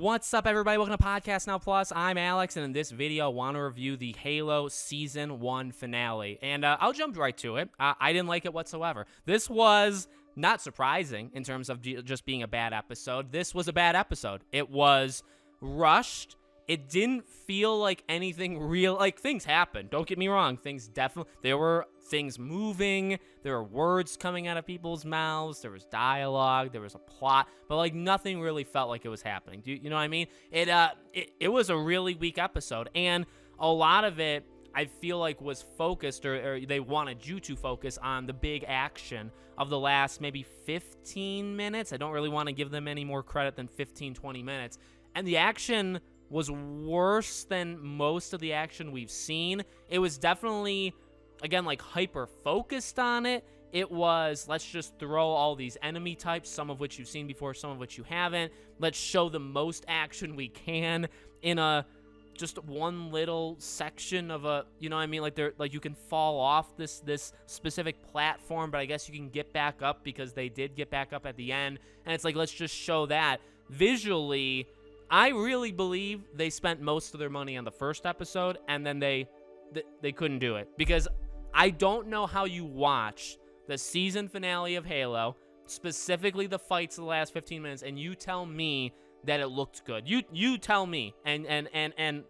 What's up, everybody? Welcome to Podcast Now Plus. I'm Alex, and in this video, I want to review the Halo Season 1 finale. And I'll jump right to it. I didn't like it whatsoever. This was not surprising in terms of just being a bad episode. This was a bad episode. It was rushed. It didn't feel like anything real. Like, things happened. Don't get me wrong. There were things moving. There were words coming out of people's mouths. There was dialogue. There was a plot. But, like, nothing really felt like it was happening. You know what I mean? It was a really weak episode. And a lot of it, I feel like, was focused, or they wanted you to focus on the big action of the last maybe 15 minutes. I don't really want to give them any more credit than 15, 20 minutes. And the action was worse than most of the action we've seen. It was definitely, again, like, hyper-focused on it. It was, let's just throw all these enemy types, some of which you've seen before, some of which you haven't. Let's show the most action we can in just one little section of you know what I mean? Like, you can fall off this specific platform, but I guess you can get back up because they did get back up at the end. And it's like, let's just show that. Visually, I really believe they spent most of their money on the first episode, and then they couldn't do it. Because I don't know how you watch the season finale of Halo, specifically the fights of the last 15 minutes, and you tell me that it looked good. You tell me, and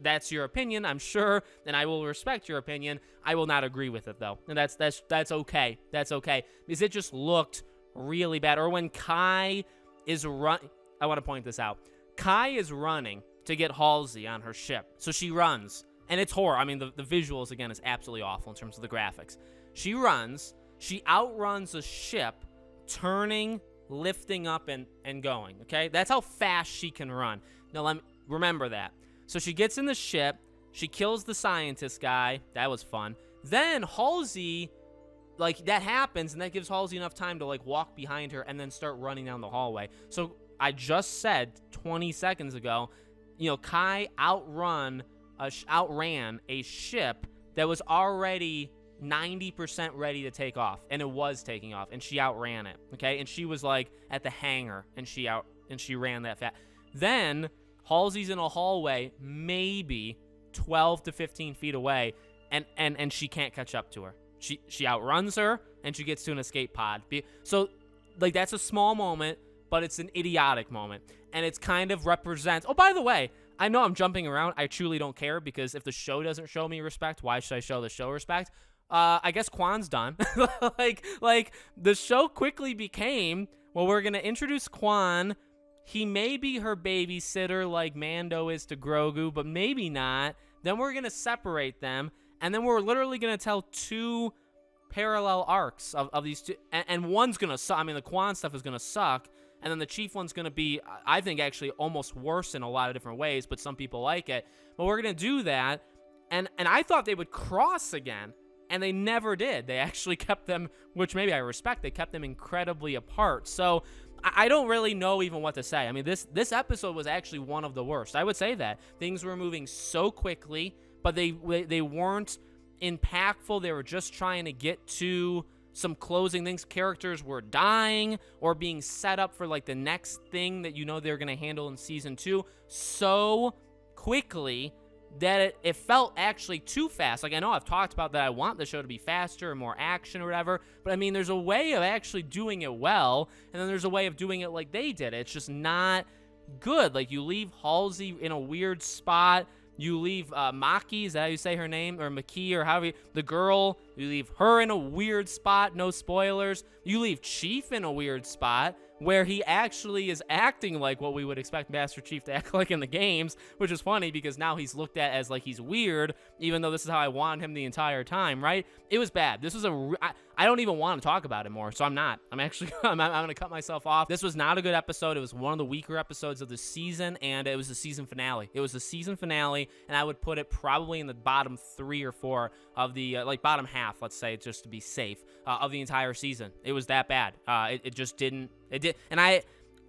that's your opinion, I'm sure, and I will respect your opinion. I will not agree with it, though, and that's okay. That's okay, because it just looked really bad. Or when Kai is I want to point this out. Kai is running to get Halsey on her ship. So she runs, and it's horror. I mean, the visuals, again, is absolutely awful in terms of the graphics. She runs, she outruns a ship, turning, lifting up, and going, okay? That's how fast she can run. Now, remember that. So she gets in the ship, she kills the scientist guy. That was fun. Then Halsey, like, that happens, and that gives Halsey enough time to, like, walk behind her and then start running down the hallway. So I just said 20 seconds ago, you know, Kai outran a ship that was already 90% ready to take off, and it was taking off, and she outran it, okay? And she was, like, at the hangar, and she ran that fast. Then Halsey's in a hallway, maybe 12 to 15 feet away, and she can't catch up to her. She outruns her, and she gets to an escape pod. So, like, that's a small moment, but it's an idiotic moment, and it's kind of represents. Oh, by the way, I know I'm jumping around. I truly don't care, because if the show doesn't show me respect, why should I show the show respect? I guess Kwan's done. like the show quickly became, well, we're gonna introduce Kwan. He may be her babysitter like Mando is to Grogu, but maybe not. Then we're gonna separate them, and then we're literally gonna tell two parallel arcs of these two, and one's gonna suck. I mean, the Kwan stuff is gonna suck. And then the Chief one's going to be, I think, actually almost worse in a lot of different ways, but some people like it. But we're going to do that, and I thought they would cross again, and they never did. They actually kept them, which maybe I respect, they kept them incredibly apart. So I don't really know even what to say. I mean, this episode was actually one of the worst. I would say that. Things were moving so quickly, but they weren't impactful. They were just trying to get to some closing things. Characters were dying or being set up for, like, the next thing that you know they're going to handle in season 2 so quickly that it felt actually too fast. Like, I know I've talked about that I want the show to be faster and more action or whatever, but I mean, there's a way of actually doing it well, and then there's a way of doing it like they did. It's just not good. Like, you leave Halsey in a weird spot. You leave Maki, is that how you say her name? Or Maki, or however the girl, you leave her in a weird spot, no spoilers. You leave Chief in a weird spot where he actually is acting like what we would expect Master Chief to act like in the games, which is funny because now he's looked at as like he's weird, even though this is how I wanted him the entire time, right? It was bad. This was I don't even want to talk about it more, so I'm not. I'm going to cut myself off. This was not a good episode. It was one of the weaker episodes of the season, and it was the season finale. It was the season finale, and I would put it probably in the bottom 3 or 4 of the, like, bottom half, let's say, just to be safe, of the entire season. It was that bad. It just didn't. It did, and I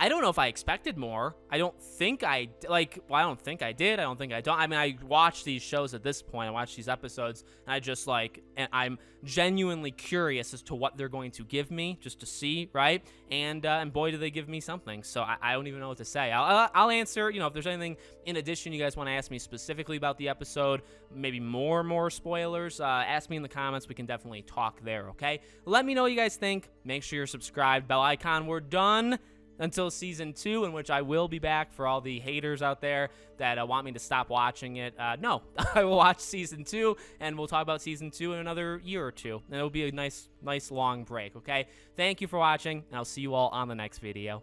I don't know if I expected more. I don't think I well, I don't think I did. I don't think I don't. I mean, I watched these shows at this point. I watched these episodes, and I just and I'm genuinely curious as to what they're going to give me, just to see, right? And boy, do they give me something. So I don't even know what to say. I'll answer. You know, if there's anything in addition you guys want to ask me specifically about the episode, maybe more spoilers, ask me in the comments. We can definitely talk there. Okay. Let me know what you guys think. Make sure you're subscribed. Bell icon. We're done until season 2, in which I will be back for all the haters out there that want me to stop watching it. No, I will watch season 2, and we'll talk about season 2 in another year or two. And it'll be a nice long break, okay? Thank you for watching, and I'll see you all on the next video.